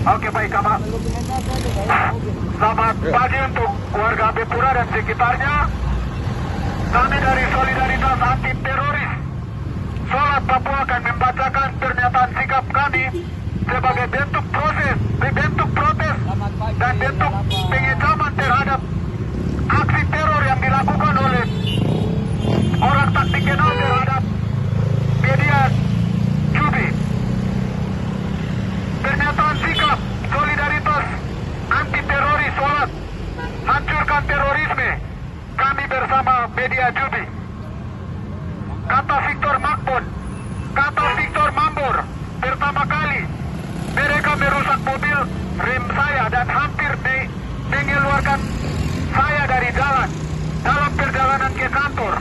Oke, baik, Kama. Selamat pagi untuk warga Bepura dan sekitarnya. Kami dari Solidaritas Anti Teroris Sholat Papua akan membacakan pernyataan sikap kami sebagai bentuk protes dan bentuk pengecaman terhadap aksi teror yang dilakukan oleh orang tak dikenal terhadap media Jubi. Pernyataan sikap Solidaritas Anti Teroris Sholat hancurkan terorisme, kami bersama media Jubi. Kata Victor Mambor, pertama kali mereka merusak mobil rem saya dan hampir mengeluarkan saya dari jalan dalam perjalanan ke kantor.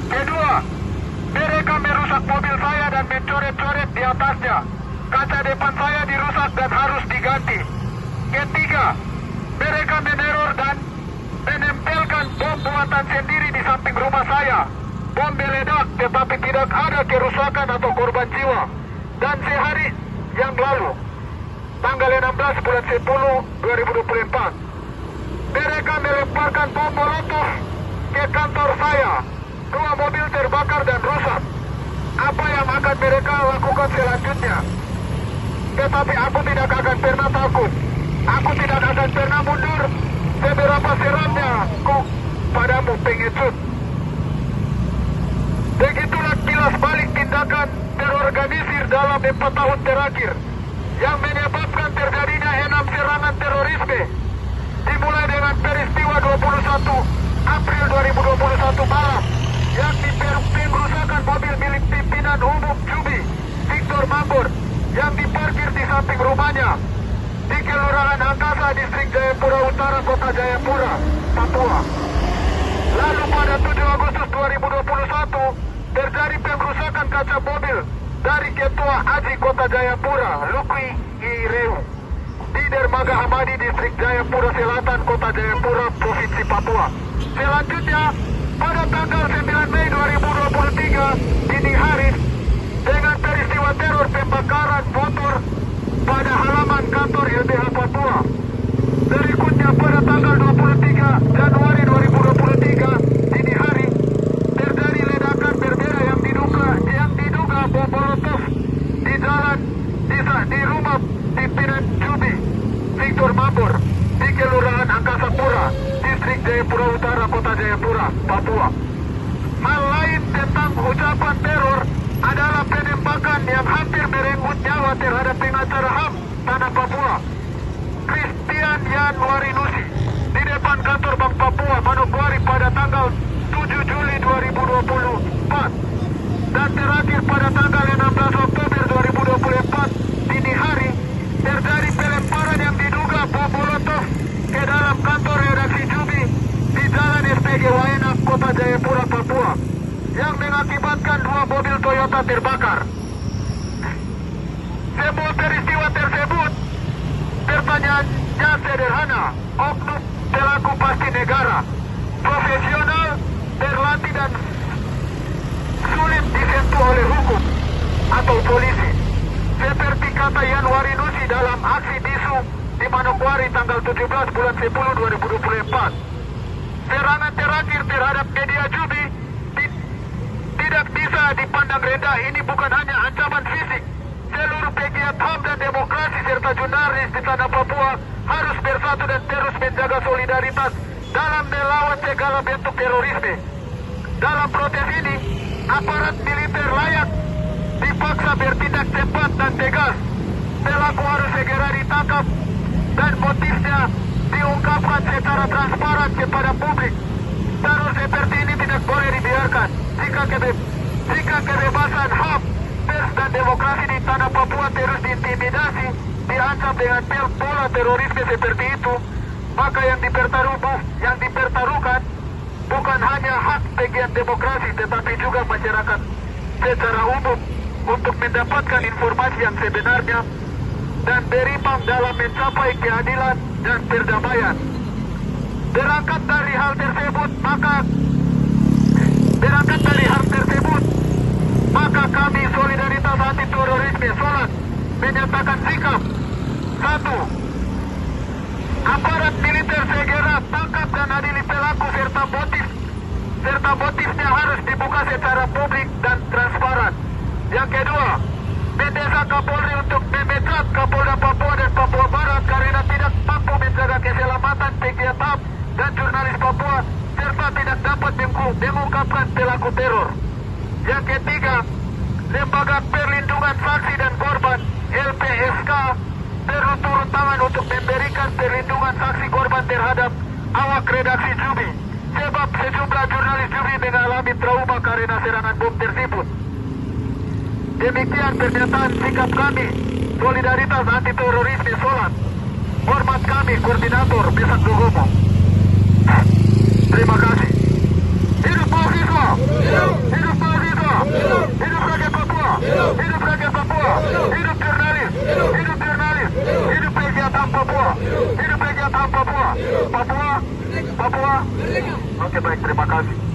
Kedua, mereka merusak mobil saya dan mencoret-coret di atasnya. Kaca depan saya dirusak dan harus diganti. Ketiga, mereka meneror dan menempelkan bom buatan sendiri di samping rumah saya. Bom meledak tetapi tidak ada kerusakan atau korban jiwa. Dan sehari yang lalu, tanggal 16 bulan 10 2024, mereka melemparkan bom molotov ke kantor saya. 2 mobil terbakar dan rusak. Apa yang akan mereka lakukan selanjutnya? Tetapi aku tidak akan pernah takut. Aku tidak akan pernah mundur seberapa seramnya aku padamu, pengecut. Begitulah kilas balik tindakan terorganisir dalam 4 tahun terakhir yang menyebabkan terjadinya 6 serangan terorisme, dimulai dengan peristiwa 21 April 2021 malam, yakni pengerusakan mobil milik pimpinan umum Jubi, Victor Mambor, yang diparkir di samping rumahnya di Kelurahan Angkasa, Distrik Jayapura Utara, Kota Jayapura, Papua. Lalu pada 7 Agustus 2021 terjadi pengerusakan kaca mobil dari Ketua Aji Kota Jayapura, Lukwi Ireu, di Dermaga Hamadi, Distrik Jayapura Selatan, Kota Jayapura, Provinsi Papua. Selanjutnya, pada tanggal 9 Mei 2023 dini hari, dengan peristiwa teror pembakaran motor pada halaman kantor LBH Papua. Berikutnya pada tanggal 23 Januari 2023 dini hari terjadi ledakan berbeda yang diduga bom molotov di jalan di rumah pimpinan Jubi, Victor Mambor, di Kelurahan Angkasa Pura, Distrik Jayapura Utara, Kota Jayapura, Papua. Hal lain tentang ucapan teror adalah penembakan yang hampir merenggut nyawa terhadap pengacara HAM Tanah Papua, Christian Yanwarinusi, di depan kantor Bank Papua, Manokwari pada tanggal 7 Juli 2024. Dan terakhir pada tanggal 16 Oktober 2024 dini hari terjadi pelemparan yang diduga bom molotov ke dalam kantor redaksi Jubi di Jalan SPG Waena, Kota Jayapura, Papua, yang mengakibatkan 2 mobil Toyota terbakar. Sebuah peristiwa tersebut, pertanyaannya sederhana, oknum pelaku pasti negara, profesional, terlatih dan sulit disentuh oleh hukum atau polisi. Seperti kata Yanwarinusi dalam aksi bisu di Manokwari tanggal 17 bulan 10 2024. Serangan terakhir terhadap media Jubi tidak bisa dipandang rendah. Ini bukan hanya ancaman fisik. Seluruh pegiat HAM dan demokrasi serta jurnalis di tanah Papua harus bersatu dan terus menjaga solidaritas dalam melawan segala bentuk terorisme. Dalam protes ini, aparat militer layak dipaksa bertindak cepat dan tegas. Pelaku harus segera ditangkap dan motifnya diungkapkan secara transparan kepada publik. Teror seperti ini tidak boleh dibiarkan. Jika kebebasan HAM, pers dan demokrasi di tanah Papua terus diintimidasi, diancam dengan pola terorisme seperti itu, maka yang dipertaruhkan bukan hanya hak pegiat demokrasi, tetapi juga masyarakat secara umum untuk mendapatkan informasi yang sebenarnya dan berimbang dalam mencapai keadilan dan perdamaian. Berangkat dari hal tersebut, maka kami Solidaritas Anti Terorisme Sholat menyatakan sikap Satu, aparat militer segera tangkap dan adili pelaku serta motifnya harus dibuka secara publik dan transparan. Yang kedua, mendesak Kapolri untuk memecat Kapolda Papua dan Papua Barat karena tidak mampu menjaga keselamatan pegiat dan jurnalis Papua serta tidak dapat mengungkapkan pelaku teror. Yang ketiga, Lembaga Perlindungan Saksi dan Korban LPSK perlu turun tangan untuk memberikan perlindungan saksi korban terhadap awak redaksi Jubi, sebab sejumlah jurnalis Jubi mengalami trauma karena serangan bom tersebut. Demikian pernyataan sikap kami, solidaritas anti terorisme Solat. Hormat kami, Koordinator Besak Dogomo. Terima kasih. Hidup mahasiswa! Hidup mahasiswa! Hidup rakyat Papua! Hidup rakyat Papua! Hidup jurnalis! Hidup jurnalis! Hidup pegiat HAM Papua! Hidup pegiat HAM Papua! Papua! Oke, baik, terima kasih.